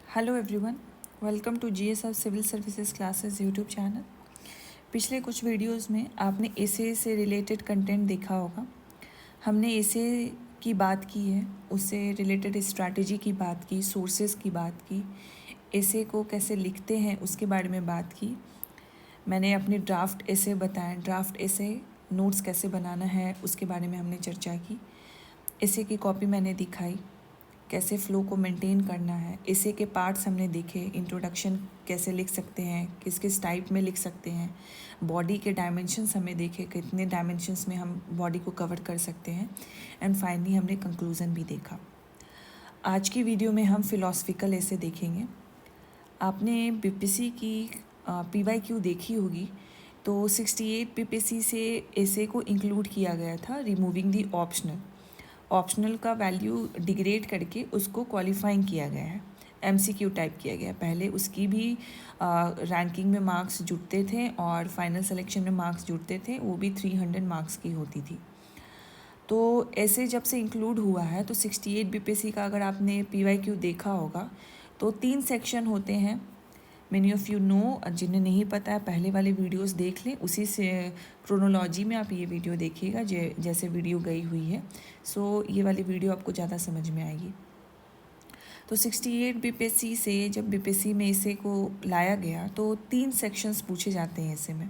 Hello everyone, welcome to GSF civil services classes YouTube channel. पिछले कुछ videos में आपने एसे से रिलेटेड कंटेंट देखा होगा। हमने एसे की बात की है, उससे रिलेटेड स्ट्रैटेजी की बात की, सोर्सेज की बात की, एसे को कैसे लिखते हैं उसके बारे में बात की। मैंने अपने ड्राफ्ट एसे बताया, ड्राफ्ट एसे नोट्स कैसे बनाना है उसके बारे में हमने चर्चा की। एसे की कॉपी मैंने दिखाई, कैसे फ़्लो को मेंटेन करना है। एसे के पार्ट्स हमने देखे, इंट्रोडक्शन कैसे लिख सकते हैं, किस किस टाइप में लिख सकते हैं, बॉडी के डायमेंशंस हमें देखे, कितने डायमेंशंस में हम बॉडी को कवर कर सकते हैं, एंड फाइनली हमने कंक्लूज़न भी देखा। आज की वीडियो में हम फ़िलॉसफिकल एसे देखेंगे। आपने बीपीएससी की पीवाईक्यू देखी होगी, तो 68 बीपीएससी से एसे को इंक्लूड किया गया था, रिमूविंग दी ऑप्शनल का वैल्यू डिग्रेड करके उसको क्वालिफाइंग किया गया है, एमसीक्यू टाइप किया गया है। पहले उसकी भी रैंकिंग में मार्क्स जुटते थे और फाइनल सिलेक्शन में मार्क्स जुटते थे, वो भी 300 मार्क्स की होती थी। तो ऐसे जब से इंक्लूड हुआ है तो 68 बीपीएससी का अगर आपने पीवाईक्यू देखा होगा तो 3 सेक्शन होते हैं। मेनी ऑफ़ यू नो, जिन्हें नहीं पता है पहले वाले वीडियोस देख लें, उसी से क्रोनोलॉजी में आप ये वीडियो देखिएगा जैसे वीडियो गई हुई है। सो ये वाली वीडियो आपको ज़्यादा समझ में आएगी। तो 68 बीपीएससी से जब बीपीएससी में इसे को लाया गया तो 3 सेक्शंस पूछे जाते हैं इसे में,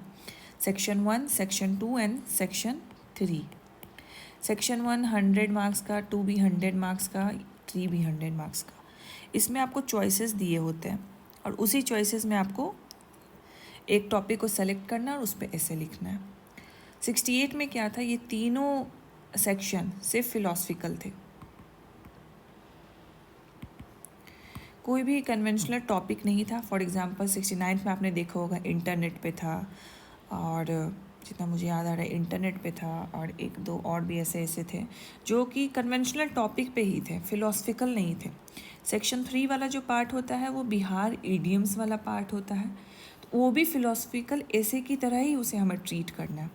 section 1, section 2 and section 3। Section 1 100 marks का, 2 भी 100 मार्क्स का, 3 भी 100 मार्क्स का। इसमें आपको चॉइसेस दिए होते हैं और उसी चॉइसेस में आपको एक टॉपिक को सेलेक्ट करना और उस पर ऐसे लिखना है। 68 में क्या था, ये तीनों सेक्शन सिर्फ फिलॉसफिकल थे। कोई भी कन्वेंशनल टॉपिक नहीं था। फॉर एग्जांपल 69 में आपने देखा होगा इंटरनेट पे था, और जितना मुझे याद आ रहा है इंटरनेट पे था, और एक दो और भी ऐसे ऐसे थे जो कि कन्वेंशनल टॉपिक पे ही थे, फिलॉसफिकल नहीं थे। सेक्शन 3 वाला जो पार्ट होता है वो बिहार ईडियम्स वाला पार्ट होता है, तो वो भी फिलॉसफिकल ऐसे की तरह ही उसे हमें ट्रीट करना है।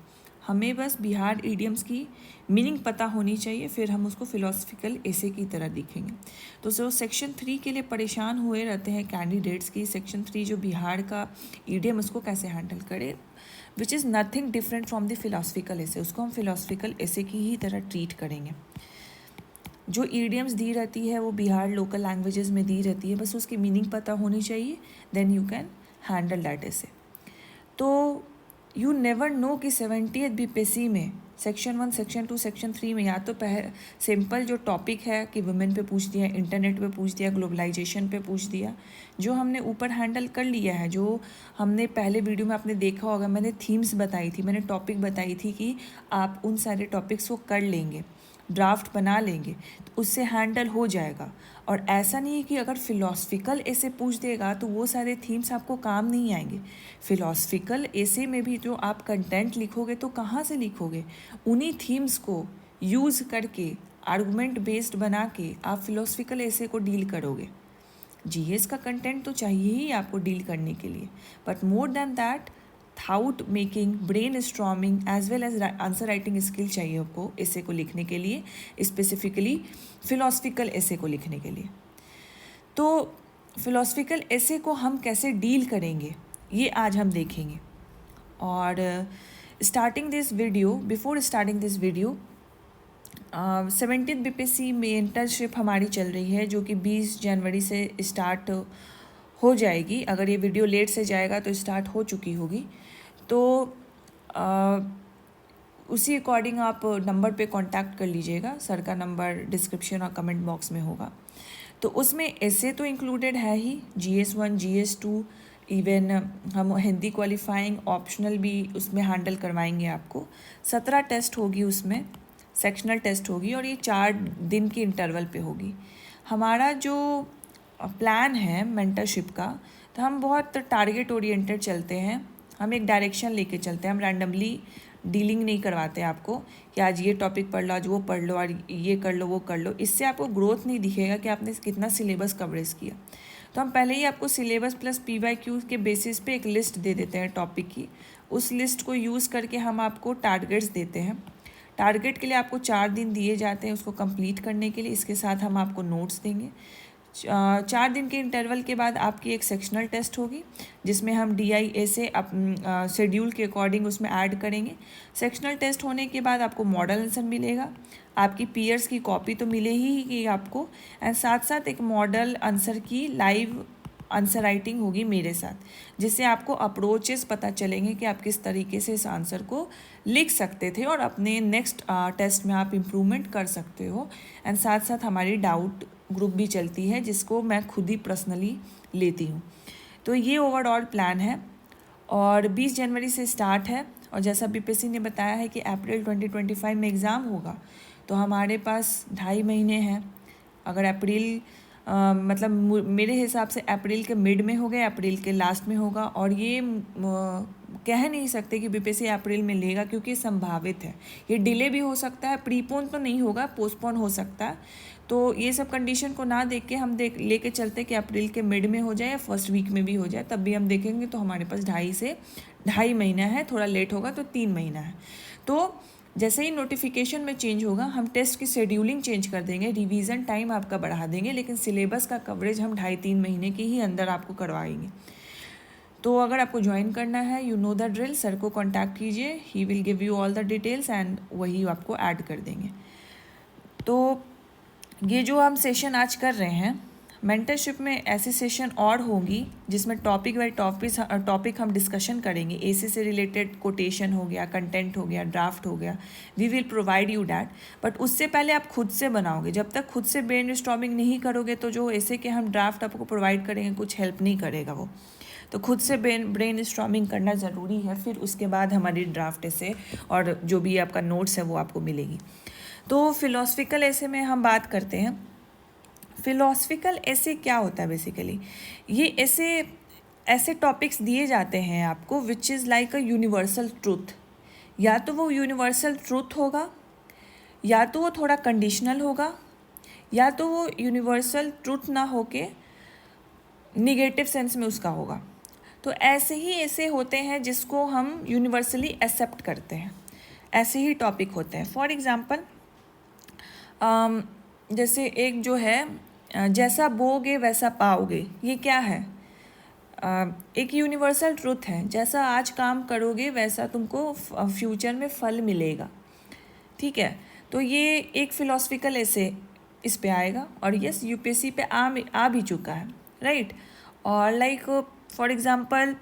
हमें बस बिहार ईडियम्स की मीनिंग पता होनी चाहिए, फिर हम उसको फिलॉसफिकल ऐसे की तरह दिखेंगे। तो जो सेक्शन 3 के लिए परेशान हुए रहते हैं कैंडिडेट्स की, सेक्शन 3 जो बिहार का ईडियम उसको कैसे हैंडल करे, which is nothing different from the philosophical ऐसे, उसको हम फिलॉसफिकल ऐसे की ही तरह ट्रीट करेंगे। जो ईडियम्स दी रहती है वो बिहार लोकल लैंग्वेजेस में दी रहती है, बस उसकी मीनिंग पता होनी चाहिए, then you can handle that ऐसे। तो यू नेवर नो कि 70th बीपीएससी में सेक्शन 1, सेक्शन 2, सेक्शन 3 में या तो सिंपल जो टॉपिक है कि वुमेन पे पूछ दिया, इंटरनेट पे पूछ दिया, ग्लोबलाइजेशन पे पूछ दिया, जो हमने ऊपर हैंडल कर लिया है। जो हमने पहले वीडियो में आपने देखा होगा, मैंने थीम्स बताई थी, मैंने टॉपिक बताई थी कि आप उन सारे टॉपिक्स को कर लेंगे, ड्राफ्ट बना लेंगे तो उससे हैंडल हो जाएगा। और ऐसा नहीं है कि अगर फ़िलॉसफिकल ऐसे पूछ देगा तो वो सारे थीम्स आपको काम नहीं आएंगे। फ़िलॉसफिकल ऐसे में भी जो आप कंटेंट लिखोगे तो कहाँ से लिखोगे, उन्हीं थीम्स को यूज़ करके आर्गूमेंट बेस्ड बना के आप फ़िलॉसफिकल ऐसे को डील करोगे। जीएस का कंटेंट तो चाहिए ही आपको डील करने के लिए, but more than that thought making, brainstorming as well as answer writing skill चाहिए आपको ऐसे को लिखने के लिए, स्पेसिफिकली फिलॉसफिकल ऐसे को लिखने के लिए। तो फिलॉसफिकल ऐसे को हम कैसे डील करेंगे ये आज हम देखेंगे। और starting this video, before starting this video, 70th BPSC में इंटर्नशिप हमारी चल रही है जो कि 20 जनवरी से स्टार्ट हो जाएगी। अगर ये वीडियो लेट से जाएगा तो स्टार्ट हो चुकी होगी। तो उसी अकॉर्डिंग आप नंबर पे कांटेक्ट कर लीजिएगा, सर का नंबर डिस्क्रिप्शन और कमेंट बॉक्स में होगा। तो उसमें ऐसे तो इंक्लूडेड है ही, GS1, GS2, इवन हम हिंदी क्वालिफाइंग ऑप्शनल भी उसमें हैंडल करवाएंगे आपको। 17 टेस्ट होगी उसमें, सेक्शनल टेस्ट होगी, और ये 4 दिन की इंटरवल पे होगी। हमारा जो प्लान है मेंटरशिप का, तो हम बहुत टारगेट ओरिएंटेड चलते हैं, हम एक डायरेक्शन लेके चलते हैं। हम रैंडमली डीलिंग नहीं करवाते आपको कि आज ये टॉपिक पढ़ लो, आज वो पढ़ लो, और ये कर लो, वो कर लो। इससे आपको ग्रोथ नहीं दिखेगा कि आपने कितना सिलेबस कवरेज किया। तो हम पहले ही आपको सिलेबस प्लस पीवाईक्यू के बेसिस पे एक लिस्ट दे देते हैं टॉपिक की। उस लिस्ट को यूज़ करके हम आपको टारगेट्स देते हैं। टारगेट के लिए आपको 4 दिन दिए जाते हैं उसको कंप्लीट करने के लिए। इसके साथ हम आपको नोट्स देंगे। 4 दिन के इंटरवल के बाद आपकी एक सेक्शनल टेस्ट होगी, जिसमें हम DIA से शेड्यूल के अकॉर्डिंग उसमें ऐड करेंगे। सेक्शनल टेस्ट होने के बाद आपको मॉडल आंसर मिलेगा, आपकी पीयर्स की कॉपी तो मिले ही आपको, एंड साथ साथ एक मॉडल आंसर की लाइव आंसर राइटिंग होगी मेरे साथ, जिससे आपको अप्रोचेस पता चलेंगे कि आप किस तरीके से इस आंसर को लिख सकते थे और अपने नेक्स्ट टेस्ट में आप इम्प्रूवमेंट कर सकते हो। एंड साथ साथ हमारी डाउट ग्रुप भी चलती है, जिसको मैं खुद ही पर्सनली लेती हूँ। तो ये ओवरऑल प्लान है और 20 जनवरी से स्टार्ट है, और जैसा BPSC ने बताया है कि अप्रैल 2025 में एग्ज़ाम होगा, तो हमारे पास 2.5 महीने हैं। अगर अप्रैल मतलब मेरे हिसाब से अप्रैल के मिड में होगा, अप्रैल के लास्ट में होगा, और ये कह नहीं सकते कि BPSC अप्रैल में लेगा, क्योंकि संभावित है, ये डिले भी हो सकता है, प्रीपोन तो नहीं होगा, पोस्टपोन हो सकता है। तो ये सब कंडीशन को ना देख के हम लेके चलते कि अप्रैल के मिड में हो जाए या फर्स्ट वीक में भी हो जाए, तब भी हम देखेंगे तो हमारे पास 2.5 महीना है, थोड़ा लेट होगा तो 3 महीना है। तो जैसे ही नोटिफिकेशन में चेंज होगा, हम टेस्ट की शेड्यूलिंग चेंज कर देंगे, रिवीजन टाइम आपका बढ़ा देंगे, लेकिन सिलेबस का कवरेज हम 2.5-3 महीने के ही अंदर आपको करवाएंगे। तो अगर आपको ज्वाइन करना है, you know the drill, sir को कांटेक्ट कीजिए, he will give you all the details and वही आपको ऐड कर देंगे। तो ये जो हम सेशन आज कर रहे हैं, मेंटरशिप में ऐसे सेशन और होंगी जिसमें टॉपिक बाई टॉपिक हम डिस्कशन करेंगे। AC से रिलेटेड कोटेशन हो गया, कंटेंट हो गया, ड्राफ्ट हो गया, we will provide you that. But उससे पहले आप खुद से बनाओगे। जब तक खुद से ब्रेनस्टॉर्मिंग नहीं करोगे तो जो ऐसे के हम ड्राफ्ट आपको प्रोवाइड करेंगे कुछ हेल्प नहीं करेगा वो। तो खुद से ब्रेनस्टॉर्मिंग करना ज़रूरी है, फिर उसके बाद हमारी ड्राफ्ट ऐसे और जो भी आपका नोट्स है वो आपको मिलेगी। तो फिलोसफिकल ऐसे में हम बात करते हैं। फिलोसफिकल ऐसे क्या होता है बेसिकली, ये ऐसे टॉपिक्स दिए जाते हैं आपको which is like a universal truth. या तो वो यूनिवर्सल ट्रूथ होगा, या तो वो थोड़ा कंडीशनल होगा, या तो वो यूनिवर्सल ट्रूथ ना होके निगेटिव सेंस में उसका होगा। तो ऐसे होते हैं जिसको हम यूनिवर्सली एक्सेप्ट करते हैं, ऐसे ही टॉपिक होते हैं। फॉर एग्ज़ाम्पल जैसे एक जो है जैसा बोगे वैसा पाओगे, ये क्या है? एक यूनिवर्सल ट्रूथ है, जैसा आज काम करोगे वैसा तुमको फ्यूचर में फल मिलेगा। ठीक है, तो ये एक फिलोसफिकल ऐसे इस पे आएगा, और यस UPSC पे आ भी चुका है, राइट। और like for example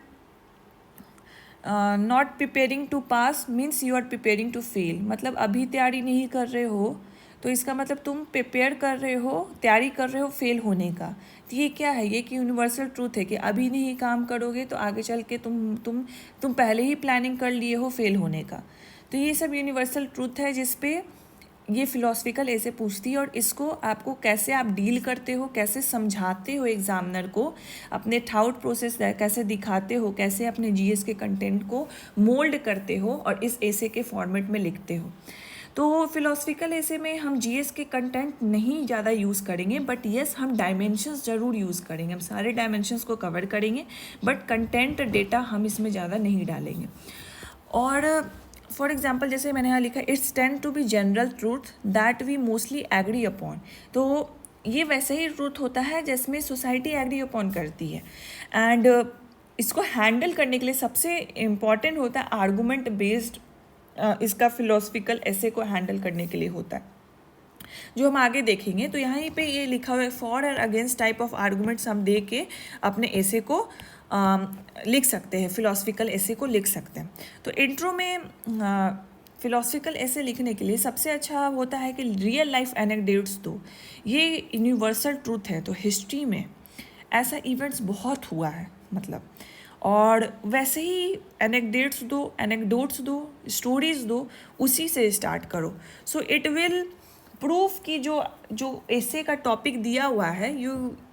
not preparing to pass means you are preparing to fail. मतलब अभी तैयारी नहीं कर रहे हो तो इसका मतलब तुम प्रिपेयर कर रहे हो, तैयारी कर रहे हो फेल होने का। तो ये क्या है? ये एक यूनिवर्सल ट्रूथ है कि अभी नहीं काम करोगे तो आगे चल के तुम पहले ही प्लानिंग कर लिए हो फेल होने का। तो ये सब यूनिवर्सल ट्रूथ है जिस पे ये फिलोसफिकल ऐसे पूछती है, और इसको आपको कैसे आप डील करते हो, कैसे समझाते हो एग्जामिनर को, अपने थाउट प्रोसेस कैसे दिखाते हो, कैसे अपने GS के कंटेंट को मोल्ड करते हो और इस ऐसे के फॉर्मेट में लिखते हो। तो फिलोसफिकल ऐसे में हम GS के कंटेंट नहीं ज़्यादा यूज़ करेंगे, बट येस हम डायमेंशंस ज़रूर यूज़ करेंगे। हम सारे डायमेंशंस को कवर करेंगे, बट कंटेंट डेटा हम इसमें ज़्यादा नहीं डालेंगे। और फॉर एग्जाम्पल जैसे मैंने यहाँ लिखा, it's tend to be general truth that we mostly agree upon. तो ये वैसे ही ट्रूथ होता है जिसमें सोसाइटी एग्री अपॉन करती है, एंड इसको हैंडल करने के लिए सबसे इम्पॉर्टेंट होता है आर्गूमेंट बेस्ड। इसका फिलोसफिकल ऐसे को हैंडल करने के लिए होता है, जो हम आगे देखेंगे। तो यहाँ पे ये लिखा हुआ है, फॉर और अगेंस्ट टाइप ऑफ आर्गूमेंट्स हम दे के अपने ऐसे को लिख सकते हैं, फिलोसफिकल ऐसे को लिख सकते हैं। तो इंट्रो में फिलोसफिकल ऐसे लिखने के लिए सबसे अच्छा होता है कि रियल लाइफ एनेक्डोट्स दो। ये यूनिवर्सल ट्रूथ है, तो हिस्ट्री में ऐसा इवेंट्स बहुत हुआ है मतलब, और वैसे ही एनेक्डोट्स दो, स्टोरीज दो, उसी से स्टार्ट करो। सो इट विल प्रूफ कि जो ऐसे का टॉपिक दिया हुआ है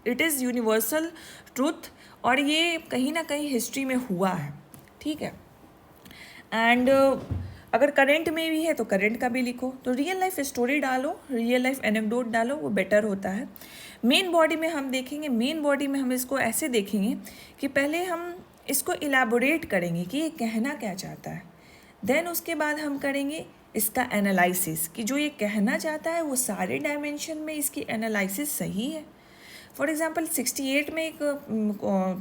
इट इज़ यूनिवर्सल ट्रूथ, और ये कहीं ना कहीं हिस्ट्री में हुआ है। ठीक है, एंड अगर करंट में भी है तो करंट का भी लिखो। तो रियल लाइफ स्टोरी डालो, रियल लाइफ एनेक्डोट डालो, वो बेटर होता है। मेन बॉडी में हम देखेंगे, मेन बॉडी में हम इसको ऐसे देखेंगे कि पहले हम इसको इलाबोरेट करेंगे कि ये कहना क्या चाहता है, देन उसके बाद हम करेंगे इसका एनालिसिस कि जो ये कहना चाहता है वो सारे डायमेंशन में इसकी एनालिसिस सही है। फॉर एग्जांपल 68 में एक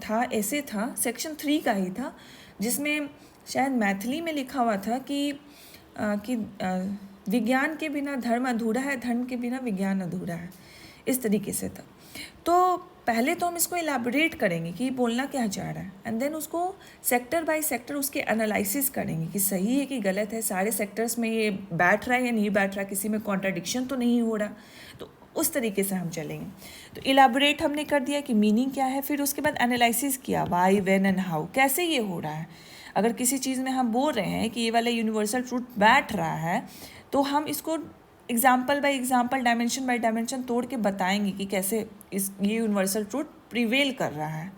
था, ऐसे था, सेक्शन 3 का ही था, जिसमें शायद मैथिली में लिखा हुआ था कि विज्ञान के बिना धर्म अधूरा है, धर्म के बिना विज्ञान अधूरा है, इस तरीके से था। तो पहले तो हम इसको इलाबोरेट करेंगे कि बोलना क्या चाह रहा है, एंड देन उसको सेक्टर बाय सेक्टर उसके एनालिसिस करेंगे कि सही है कि गलत है, सारे सेक्टर्स में ये बैठ रहा है या नहीं बैठ रहा, किसी में कॉन्ट्राडिक्शन तो नहीं हो रहा। तो उस तरीके से हम चलेंगे। तो इलाबोरेट हमने कर दिया कि मीनिंग क्या है, फिर उसके बाद एनालिसिस किया, वाई, व्हेन एंड हाउ, कैसे ये हो रहा है। अगर किसी चीज़ में हम बोल रहे हैं कि ये वाला यूनिवर्सल ट्रूथ बैठ रहा है, तो हम इसको example by example, dimension by dimension तोड़ के बताएंगे कि कैसे ये यूनिवर्सल ट्रूथ प्रिवेल कर रहा है।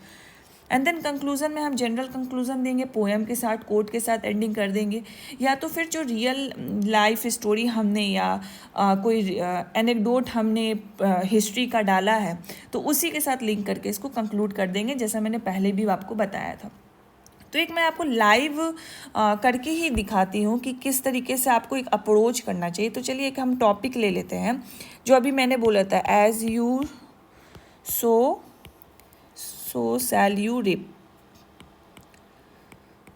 एंड देन कंक्लूजन में हम जनरल कंक्लूजन देंगे, पोएम के साथ, कोट के साथ एंडिंग कर देंगे, या तो फिर जो रियल लाइफ स्टोरी हमने या कोई एनेक्डोट हमने हिस्ट्री का डाला है, तो उसी के साथ लिंक करके इसको कंक्लूड कर देंगे, जैसा मैंने पहले भी आपको बताया था। तो एक मैं आपको लाइव करके ही दिखाती हूँ कि किस तरीके से आपको एक अप्रोच करना चाहिए। तो चलिए एक हम टॉपिक ले लेते हैं, जो अभी मैंने बोला था, as you sow shall you reap,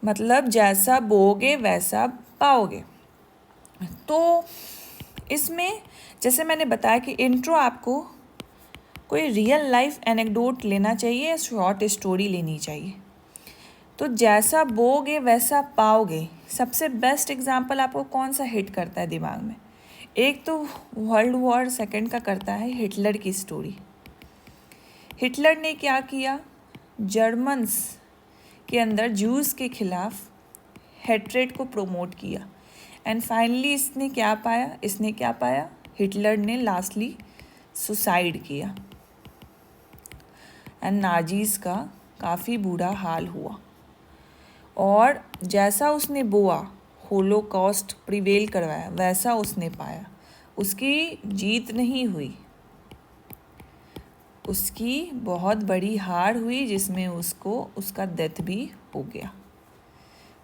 मतलब जैसा बोगे वैसा पाओगे। तो इसमें जैसे मैंने बताया कि इंट्रो आपको कोई रियल लाइफ एनेक्डोट लेना चाहिए या शॉर्ट स्टोरी लेनी चाहिए। तो जैसा बोगे वैसा पाओगे, सबसे बेस्ट एग्जाम्पल आपको कौन सा हिट करता है दिमाग में? एक तो वर्ल्ड वॉर सेकेंड का करता है, हिटलर की स्टोरी। हिटलर ने क्या किया? जर्मन्स के अंदर जूस के खिलाफ हेट्रेड को प्रोमोट किया, एंड फाइनली इसने क्या पाया? हिटलर ने लास्टली सुसाइड किया, एंड नाजीज का काफ़ी बुरा हाल हुआ। और जैसा उसने बोआ, होलोकॉस्ट प्रिवेल करवाया, वैसा उसने पाया। उसकी जीत नहीं हुई, उसकी बहुत बड़ी हार हुई, जिसमें उसको उसका डेथ भी हो गया।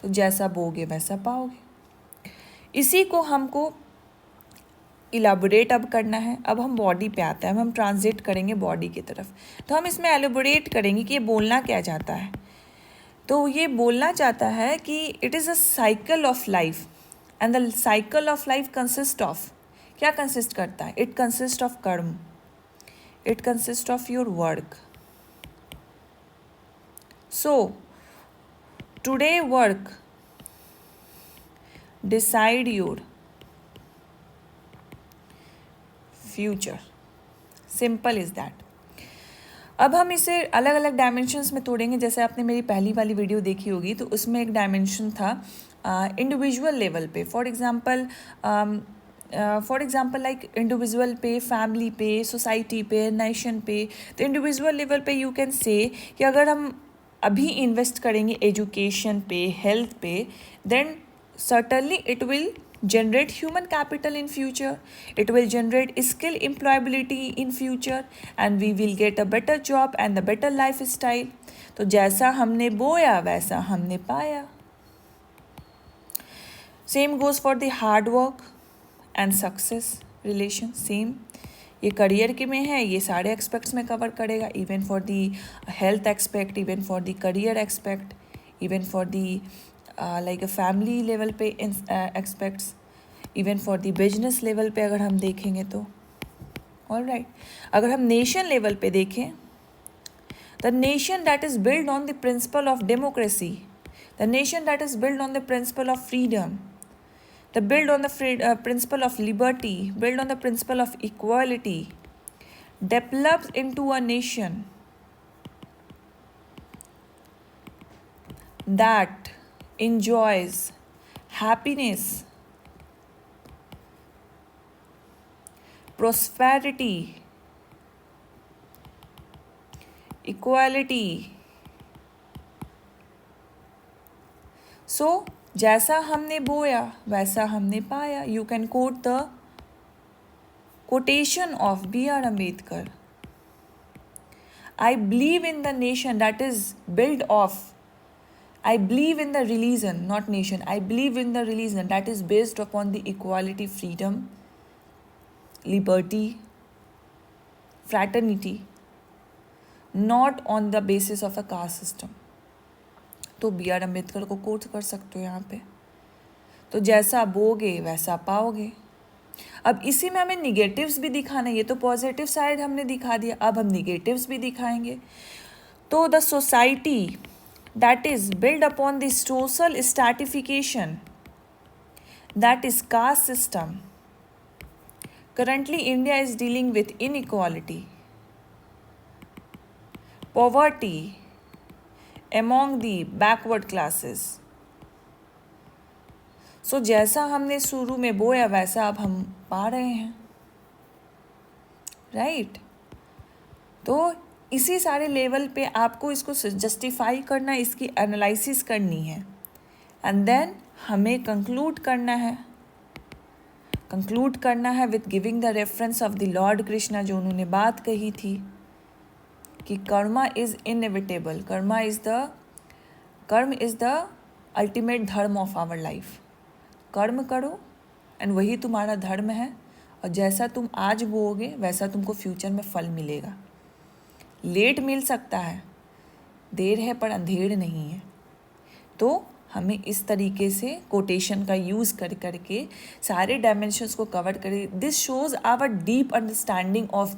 तो जैसा बोगे वैसा पाओगे। इसी को हमको इलाबोरेट अब करना है। अब हम बॉडी पे आते हैं, अब हम ट्रांजिट करेंगे बॉडी की तरफ। तो हम इसमें एलोबोरेट करेंगे कि ये बोलना क्या चाहता है। तो ये बोलना चाहता है कि it is a cycle of life, and the cycle of life consist of, क्या कंसिस्ट करता है? इट कंसिस्ट ऑफ कर्म, it consist of your work. So today work decide your future, simple is that. अब हम इसे अलग अलग dimensions में तोड़ेंगे। जैसे आपने मेरी पहली वाली वीडियो देखी होगी, तो उसमें एक डायमेंशन था इंडिविजुअल लेवल पे। फॉर एग्जांपल लाइक इंडिविजुअल पे, फैमिली पे, सोसाइटी पे, नेशन पे। तो इंडिविजुअल लेवल पे यू कैन से कि अगर हम अभी इन्वेस्ट करेंगे एजुकेशन पे, हेल्थ पे, then certainly it will generate human capital in future, it will generate skill employability in future, and we will get a better job and a better lifestyle. तो जैसा हमने बोया वैसा हमने पाया। Same goes for the hard work and success relation. Same ये career के में है, ये सारे एक्सपेक्ट्स में कवर करेगा, even for the health aspect, even for the career aspect, even for the like family level पे aspects, even for the business level पे अगर हम देखेंगे तो। ऑलराइट, अगर हम नेशन लेवल पे देखें, the nation that is build on the principle of democracy, the nation that is build on the principle of freedom, the build on the principle of liberty, build on the principle of equality, develops into a nation that enjoys happiness, prosperity, equality. So जैसा हमने बोया वैसा हमने पाया। You can quote the quotation of B.R. Ambedkar. I believe in the nation that is built of, I believe in the religion, not nation. I believe in the religion that is based upon the equality, freedom, liberty, fraternity, not on the basis of a caste system. तो B are Ambedkar को coat कर सकते हो यहाँ पे। तो जैसा बोगे वैसा पाओगे। अब इसी में हमें निगेटिव्स भी दिखाना है, ये तो पॉजिटिव साइड हमने दिखा दिया, अब हम निगेटिव्स भी दिखाएंगे। तो the society that is built upon the social stratification, that is caste system. Currently India is dealing with inequality, poverty among the backward classes. So जैसा हमने शुरू में बोया वैसा अब हम पा रहे हैं, राइट? तो इसी सारे लेवल पे आपको इसको जस्टिफाई करना, इसकी एनालिसिस करनी है, एंड देन हमें कंक्लूड करना है with giving the reference of the Lord Krishna, जो उन्होंने बात कही थी कि कर्मा इज इनएविटेबल, कर्म इज द अल्टीमेट धर्म ऑफ आवर लाइफ। कर्म करो एंड वही तुम्हारा धर्म है, और जैसा तुम आज बोओगे वैसा तुमको फ्यूचर में फल मिलेगा। लेट मिल सकता है, देर है पर अंधेर नहीं है। तो हमें इस तरीके से कोटेशन का यूज़ करके सारे डायमेंशंस को कवर करें। This shows our deep understanding of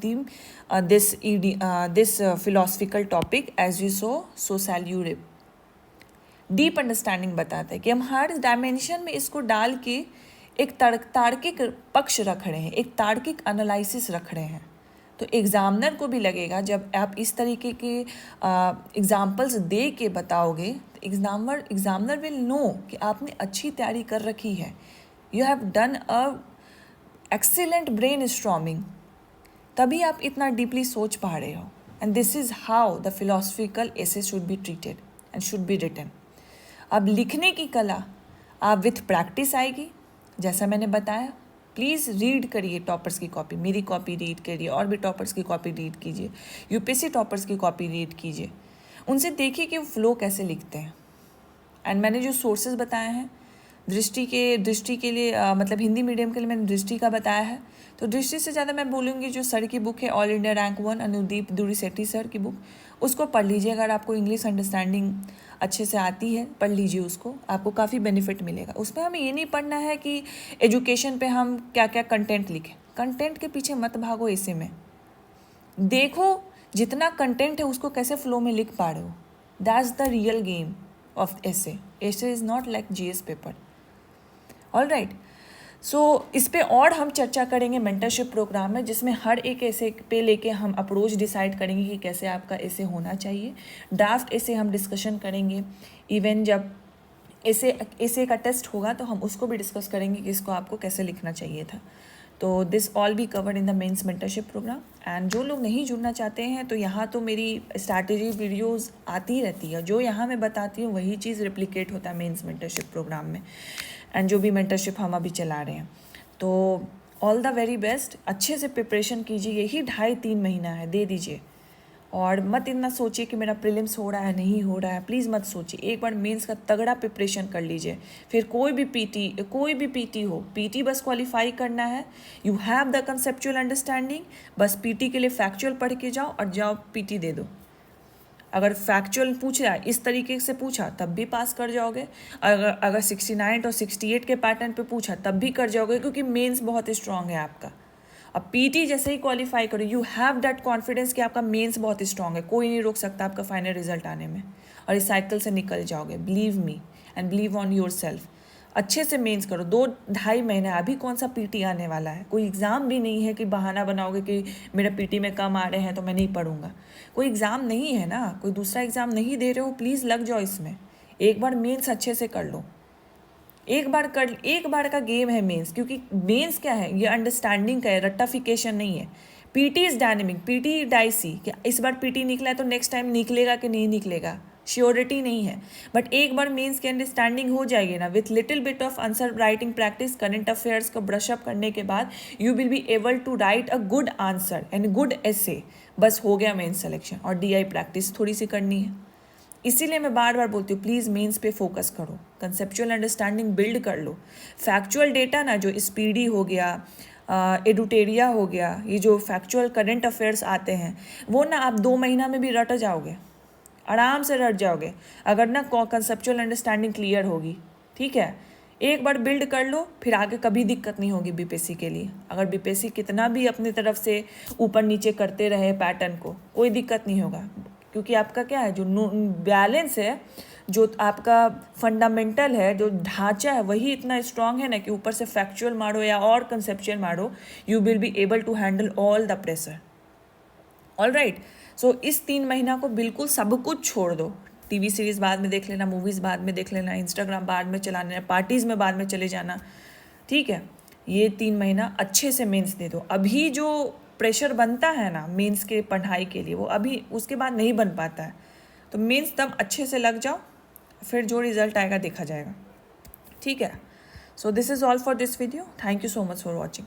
this philosophical topic as you so सैल्यूरेब। डीप अंडरस्टैंडिंग बताता है कि हम हर डायमेंशन में इसको डाल के एक तार्किक पक्ष रख रहे हैं, एक तार्किक एनालिसिस रख रहे हैं। तो एग्जामिनर को भी लगेगा, जब आप इस तरीके के एग्जाम्पल्स दे के बताओगे तो एग्जामिनर विल नो कि आपने अच्छी तैयारी कर रखी है, you have done a excellent brainstorming, तभी आप इतना डीपली सोच पा रहे हो। And this is how the philosophical essay should be treated and should be written. अब लिखने की कला आप विथ प्रैक्टिस आएगी, जैसा मैंने बताया। प्लीज़ रीड करिए टॉपर्स की कॉपी, मेरी कॉपी रीड करिए, और भी टॉपर्स की कॉपी रीड कीजिए, यूपीएससी टॉपर्स की कॉपी रीड कीजिए, उनसे देखिए कि वो फ्लो कैसे लिखते हैं। एंड मैंने जो सोर्सेज बताए हैं दृष्टि के लिए मतलब हिंदी मीडियम के लिए मैंने दृष्टि का बताया है, तो दृष्टि से ज़्यादा मैं बोलूँगी जो सर की बुक है ऑल इंडिया रैंक 1 अनुदीप दूरी सेट्टी सर की बुक, उसको पढ़ लीजिए। अगर आपको इंग्लिश अंडरस्टैंडिंग अच्छे से आती है पढ़ लीजिए उसको, आपको काफ़ी बेनिफिट मिलेगा। उसमें हमें ये नहीं पढ़ना है कि एजुकेशन पे हम क्या क्या कंटेंट लिखें, कंटेंट के पीछे मत भागो। ऐसे में देखो जितना कंटेंट है उसको कैसे फ्लो में लिख पा रहे हो, that's the real game of essay is not like GS paper. All right, so इस पे और हम चर्चा करेंगे मेंटरशिप प्रोग्राम में, जिसमें हर एक ऐसे पे लेके हम अप्रोच डिसाइड करेंगे कि कैसे आपका ऐसे होना चाहिए। ड्राफ्ट ऐसे हम डिस्कशन करेंगे, इवन जब ऐसे का टेस्ट होगा तो हम उसको भी डिस्कस करेंगे कि इसको आपको कैसे लिखना चाहिए था। तो this all be covered in the mains mentorship programme. And जो लोग नहीं जुड़ना चाहते हैं तो यहाँ तो मेरी स्ट्रैटेजी वीडियोज़ आती रहती है, जो यहाँ मैं बताती हूँ वही चीज़ रिप्लिकेट होता है मेंस मेंटरशिप प्रोग्राम में, एंड जो भी मेंटरशिप हम अभी चला रहे हैं। तो ऑल द वेरी बेस्ट, अच्छे से प्रिपरेशन कीजिए, यही 2.5-3 महीना है, दे दीजिए। और मत इतना सोचिए कि मेरा प्रीलिम्स हो रहा है नहीं हो रहा है, प्लीज़ मत सोचिए। एक बार मेंस का तगड़ा प्रिपरेशन कर लीजिए, फिर कोई भी पीटी हो, पीटी बस क्वालिफाई करना है। You have the conceptual understanding, बस पीटी के लिए फैक्चुअल पढ़ के जाओ और जाओ पीटी दे दो। अगर फैक्चुअल पूछ रहा है इस तरीके से पूछा तब भी पास कर जाओगे, अगर 69 और 68 के पैटर्न पे पूछा तब भी कर जाओगे, क्योंकि मेंस बहुत स्ट्रांग है आपका। अब पीटी जैसे ही क्वालिफाई करो, यू हैव दैट कॉन्फिडेंस कि आपका मेंस बहुत स्ट्रांग है, कोई नहीं रोक सकता आपका फाइनल रिजल्ट आने में, और इस साइकिल से निकल जाओगे। Believe me and believe on your self. अच्छे से मेंस करो, 2-2.5 महीने, अभी कौन सा पीटी आने वाला है, कोई एग्ज़ाम भी नहीं है कि बहाना बनाओगे कि मेरा पीटी में कम आ रहे हैं तो मैं नहीं पढ़ूंगा। कोई एग्ज़ाम नहीं है ना, कोई दूसरा एग्ज़ाम नहीं दे रहे हो, प्लीज़ लग जाओ इसमें। एक बार मेंस अच्छे से कर लो, एक बार का गेम है मेंस, क्योंकि मेंस क्या है, ये अंडरस्टैंडिंग का है, रट्टाफिकेशन नहीं है। PT is dynamic, PT dicey, कि इस बार पीटी निकला है तो नेक्स्ट टाइम निकलेगा कि नहीं निकलेगा, श्योरिटी नहीं है। बट एक बार मेंस की अंडरस्टैंडिंग हो जाएगी ना, with little bit of answer writing practice, current affairs को ब्रशअप करने के बाद you will be able to write a good answer and good essay, बस हो गया मेंस सिलेक्शन। और डीआई प्रैक्टिस थोड़ी सी करनी है, इसीलिए मैं बार बार बोलती हूँ प्लीज़ मेंस पे फोकस करो, कंसेप्चुअल अंडरस्टैंडिंग बिल्ड कर लो। फैक्चुअल डेटा ना, जो स्पीडी हो गया, एडुटेरिया हो गया, ये जो फैक्चुअल करंट अफेयर्स आते हैं वो ना आप 2 महीना में भी रट जाओगे, आराम से रट जाओगे अगर ना कंसेप्चुअल अंडरस्टैंडिंग क्लियर होगी। ठीक है, एक बार बिल्ड कर लो, फिर आगे कभी दिक्कत नहीं होगी बीपीएससी के लिए। अगर बीपीएससी कितना भी अपनी तरफ से ऊपर नीचे करते रहे पैटर्न को, कोई दिक्कत नहीं होगा, क्योंकि आपका क्या है, जो बैलेंस है, जो आपका फंडामेंटल है, जो ढांचा है, वही इतना स्ट्रांग है ना कि ऊपर से फैक्चुअल मारो या और कंसेप्चुअल मारो, you will be able to handle all the pressure. All right, so इस 3 महीना को बिल्कुल सब कुछ छोड़ दो। टीवी सीरीज़ बाद में देख लेना, मूवीज़ बाद में देख लेना, इंस्टाग्राम बाद में चला लेना, पार्टीज़ में बाद में चले जाना। ठीक है, ये 3 महीना अच्छे से मेंस दे दो। अभी जो प्रेशर बनता है ना मेंस के पढ़ाई के लिए, वो अभी उसके बाद नहीं बन पाता है। तो मेंस तब अच्छे से लग जाओ, फिर जो रिजल्ट आएगा देखा जाएगा। ठीक है, so this is all for this video. Thank you so much for watching.